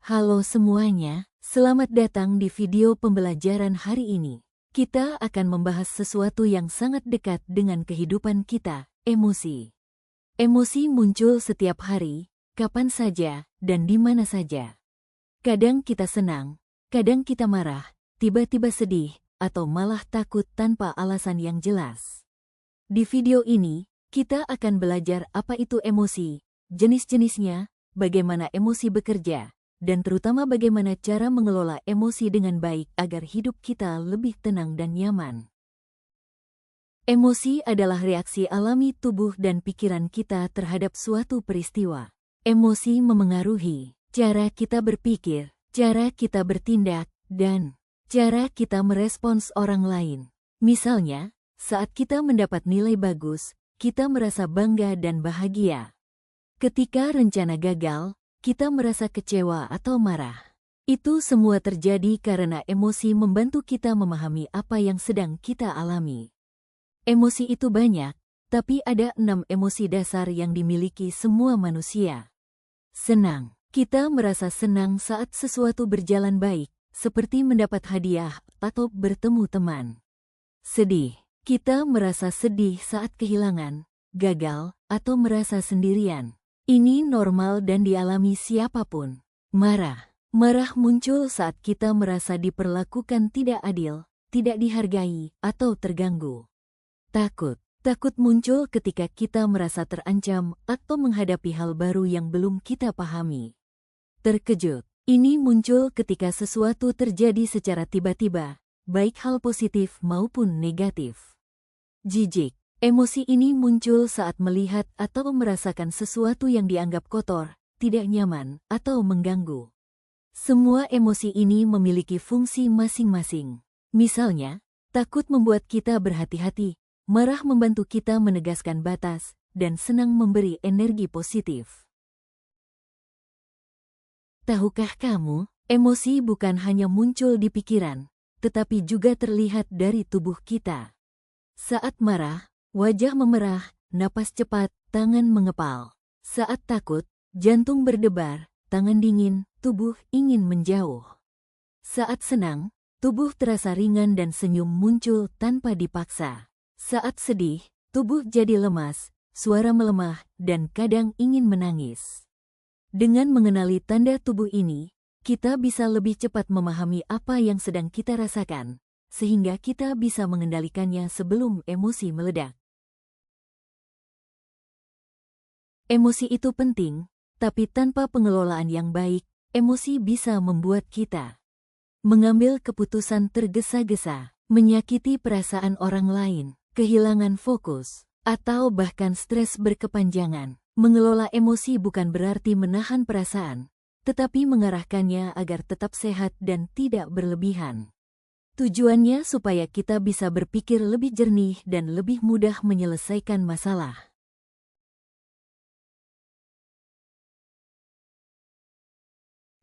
Halo semuanya, selamat datang di video pembelajaran hari ini. Kita akan membahas sesuatu yang sangat dekat dengan kehidupan kita, emosi. Emosi muncul setiap hari, kapan saja, dan di mana saja. Kadang kita senang, kadang kita marah, tiba-tiba sedih, atau malah takut tanpa alasan yang jelas. Di video ini, kita akan belajar apa itu emosi, jenis-jenisnya, bagaimana emosi bekerja, dan terutama bagaimana cara mengelola emosi dengan baik agar hidup kita lebih tenang dan nyaman. Emosi adalah reaksi alami tubuh dan pikiran kita terhadap suatu peristiwa. Emosi memengaruhi cara kita berpikir, cara kita bertindak, dan cara kita merespons orang lain. Misalnya, saat kita mendapat nilai bagus, kita merasa bangga dan bahagia. Ketika rencana gagal, kita merasa kecewa atau marah. Itu semua terjadi karena emosi membantu kita memahami apa yang sedang kita alami. Emosi itu banyak, tapi ada 6 emosi dasar yang dimiliki semua manusia. Senang. Kita merasa senang saat sesuatu berjalan baik, seperti mendapat hadiah atau bertemu teman. Sedih. Kita merasa sedih saat kehilangan, gagal, atau merasa sendirian. Ini normal dan dialami siapapun. Marah. Marah muncul saat kita merasa diperlakukan tidak adil, tidak dihargai, atau terganggu. Takut. Takut muncul ketika kita merasa terancam atau menghadapi hal baru yang belum kita pahami. Terkejut. Ini muncul ketika sesuatu terjadi secara tiba-tiba, baik hal positif maupun negatif. Jijik. Emosi ini muncul saat melihat atau merasakan sesuatu yang dianggap kotor, tidak nyaman, atau mengganggu. Semua emosi ini memiliki fungsi masing-masing. Misalnya, takut membuat kita berhati-hati, marah membantu kita menegaskan batas, dan senang memberi energi positif. Tahukah kamu, emosi bukan hanya muncul di pikiran, tetapi juga terlihat dari tubuh kita. Saat marah, wajah memerah, napas cepat, tangan mengepal. Saat takut, jantung berdebar, tangan dingin, tubuh ingin menjauh. Saat senang, tubuh terasa ringan dan senyum muncul tanpa dipaksa. Saat sedih, tubuh jadi lemas, suara melemah, dan kadang ingin menangis. Dengan mengenali tanda tubuh ini, kita bisa lebih cepat memahami apa yang sedang kita rasakan, sehingga kita bisa mengendalikannya sebelum emosi meledak. Emosi itu penting, tapi tanpa pengelolaan yang baik, emosi bisa membuat kita mengambil keputusan tergesa-gesa, menyakiti perasaan orang lain, kehilangan fokus, atau bahkan stres berkepanjangan. Mengelola emosi bukan berarti menahan perasaan, tetapi mengarahkannya agar tetap sehat dan tidak berlebihan. Tujuannya supaya kita bisa berpikir lebih jernih dan lebih mudah menyelesaikan masalah.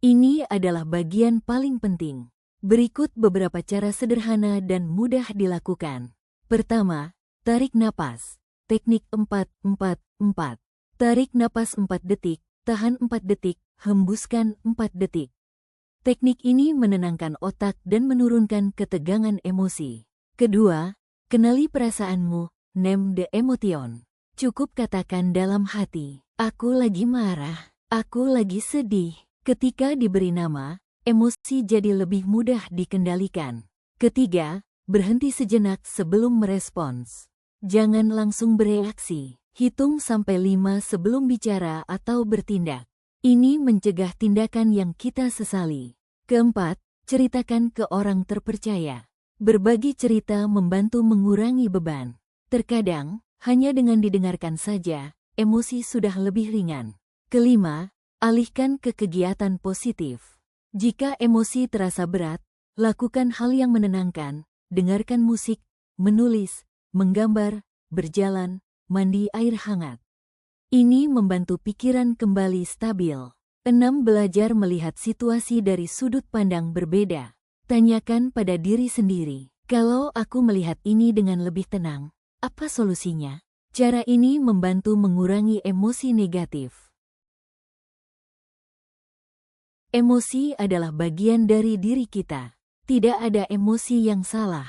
Ini adalah bagian paling penting. Berikut beberapa cara sederhana dan mudah dilakukan. Pertama, tarik napas. Teknik 4-4-4. Tarik napas 4 detik, tahan 4 detik, hembuskan 4 detik. Teknik ini menenangkan otak dan menurunkan ketegangan emosi. Kedua, kenali perasaanmu, name the emotion. Cukup katakan dalam hati, aku lagi marah, aku lagi sedih. Ketika diberi nama, emosi jadi lebih mudah dikendalikan. Ketiga, berhenti sejenak sebelum merespons. Jangan langsung bereaksi. Hitung sampai 5 sebelum bicara atau bertindak. Ini mencegah tindakan yang kita sesali. Keempat, ceritakan ke orang terpercaya. Berbagi cerita membantu mengurangi beban. Terkadang, hanya dengan didengarkan saja, emosi sudah lebih ringan. Kelima, alihkan ke kegiatan positif. Jika emosi terasa berat, lakukan hal yang menenangkan, dengarkan musik, menulis, menggambar, berjalan, mandi air hangat. Ini membantu pikiran kembali stabil. 6. Belajar melihat situasi dari sudut pandang berbeda. Tanyakan pada diri sendiri, kalau aku melihat ini dengan lebih tenang, apa solusinya? Cara ini membantu mengurangi emosi negatif. Emosi adalah bagian dari diri kita. Tidak ada emosi yang salah.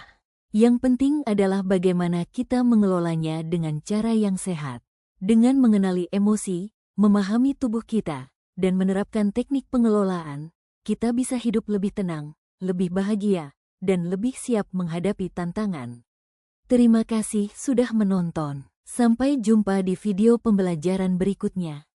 Yang penting adalah bagaimana kita mengelolanya dengan cara yang sehat. Dengan mengenali emosi, memahami tubuh kita, dan menerapkan teknik pengelolaan, kita bisa hidup lebih tenang, lebih bahagia, dan lebih siap menghadapi tantangan. Terima kasih sudah menonton. Sampai jumpa di video pembelajaran berikutnya.